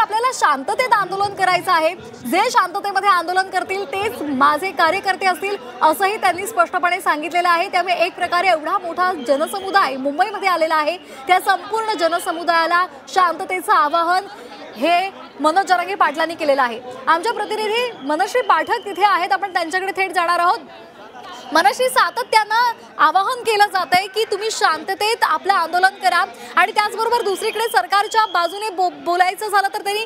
आपल्याला शांततेत आंदोलन करायचं आहे। जे शांततेमध्ये आंदोलन करतील तेच माझे कार्यकर्ते असतील असंही त्यांनी स्पष्टपणे सांगितलेलं आहे। त्यामुळे एक प्रकारे एवढा मोठा जनसमुदाय मुंबईमध्ये आलेला आहे, त्या संपूर्ण जनसमुदायाला शांततेचं आवाहन हे मनोज जरांगे पाटलांनी केलेलं आहे। आमच्या प्रतिनिधी मनश्री पाठक तिथे आहेत, आपण त्यांच्याकडे थेट जाणार आहोत। मनश्री, सातत्यानं आवाहन केलं जात आहे की तुम्ही शांततेत आपलं आंदोलन करा आणि त्याचबरोबर दुसरीकडे सरकारच्या बाजूने बोलायचं झालं तर त्यांनी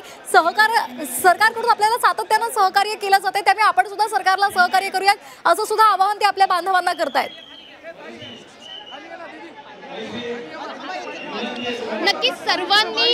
सरकारकडून आपल्याला सातत्यानं सहकार्य केलं जात आहे, त्यामुळे आपण सुद्धा सरकारला सहकार्य करूयात असं सुद्धा आवाहन ते आपल्या बांधवांना करतायत। नक्कीच सर्वांनी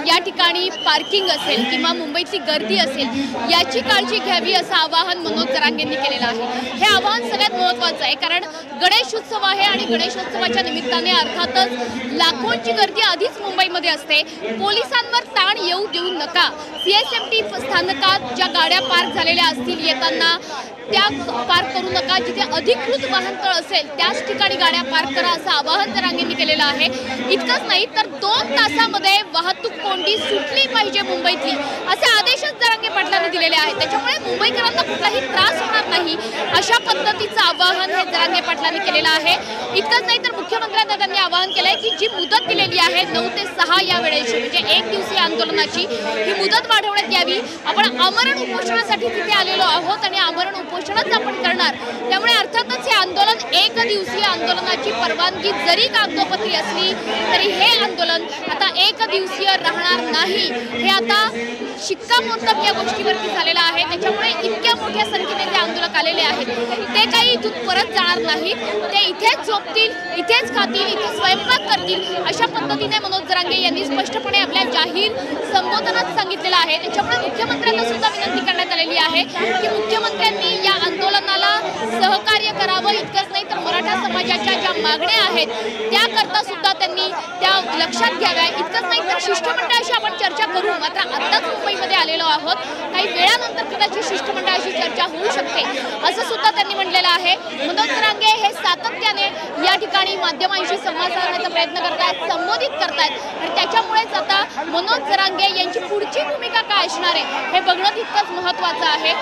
या ठिकाणी पार्किंग असेल किंवा मुंबईची गर्दी असेल याची काळजी घ्यावी असं आवाहन मनोज जरांगेंनी केलेलं आहे। हे आवाहन सगळ्यात महत्त्वाचं आहे, कारण गणेशोत्सव आहे आणि गणेशोत्सवाच्या निमित्ताने अर्थातच लाखोंची गर्दी आधीच मुंबईमध्ये असते। पोलिसांवर ताण येऊ देऊ नका। CSMT स्थानकात ज्या गाड्या पार्क झालेल्या असतील येताना त्या पार्क करू नका। जिथे अधिकृत वाहनतळ असेल त्याच ठिकाणी गाड्या पार्क करा असं आवाहन जरांगेंनी केलेलं आहे। इतकंच नाही तर 2 तासामध्ये वाहतूक कोंडी सुटली पाहिजे मुंबईतली असे आदेशच जरांगे पाटलांनी दिलेले आहेत। त्याच्यामुळे मुंबईकरांना कुठलाही त्रास होणार नाही अशा पद्धतीचं आवाहन हे जरांगे पाटलांनी केलेलं आहे। इतकंच नाही तर मुख्यमंत्र्यांना त्यांनी आवाहन केलंय की जी मुदत दिलेली आहे 9 ते 6 या वेळेची, म्हणजे 1 दिवसीय आंदोलनाची, ही मुदत वाढवण्यात यावी। आपण आमरण उपोषणासाठी तिथे आलेलो आहोत आणि आमरण उपोषणच आपण करणार, त्यामुळे अर्थातच हे आंदोलन 1 दिवसीय आंदोलनाची परवानगी जरी कागदोपत्री असली तरी हे आंदोलन आता 1 दिवसीय राहणार नाही। हे आता शिक्कामोर्तब या गोष्टीवरती झालेलं आहे। त्याच्यामुळे इतक्या मोठ्या संख्येने ते आंदोलक आलेले आहेत, ते काही इथून परत जाणार नाहीत, ते इथेच झोपतील, इथेच खातील, इथे स्वयंपाक करतील अशा पद्धतीने मनोज जरांगे यांनी स्पष्टपणे आपल्या जाहीर संबोधनात सांगितलेलं आहे। त्याच्यामुळे मुख्यमंत्र्यांना सुद्धा विनंती करण्यात आलेली आहे की मुख्यमंत्र्यांनी या आंदोलनाला सहकार्य करावं। इतकंच नाही तर मराठा समाजाच्या ज्या मागण्या आहेत त्याकरता सुद्धा त्यांनी त्या लक्षात घ्याव्या। इतकंच नाही तर शिष्टमंडळाशी आपण चर्चा करू, मात्र आत्ताच मुंबईमध्ये आलेलो आहोत, काही वेळानंतर कदाचित शिष्टमंडळाशी चर्चा होऊ शकते असं सुद्धा त्यांनी म्हटलेलं आहे। मनोज जरांगे हे सातत्याने या ठिकाणी माध्यमांशी संवाद साधण्याचा प्रयत्न करतायत, संबोधित करतायत आणि त्याच्यामुळेच आता मनोज जरांगे यांची पुढची भूमिका काय असणार आहे हे बघणं तितकंच महत्त्वाचं आहे।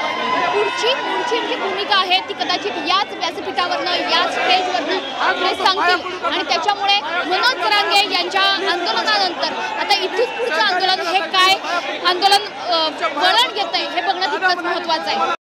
पुढची जी भूमिका आहे ती कदाचित याच व्यासपीठावरनं, याच स्टेजवरनं ते सांगतील आणि त्याच्यामुळे मनोज जरांगे यांच्या आंदोलनानंतर आता इथून पुढचं आंदोलन हे काय आंदोलन वळण घेतंय हे बघणं तितकंच महत्त्वाचं आहे।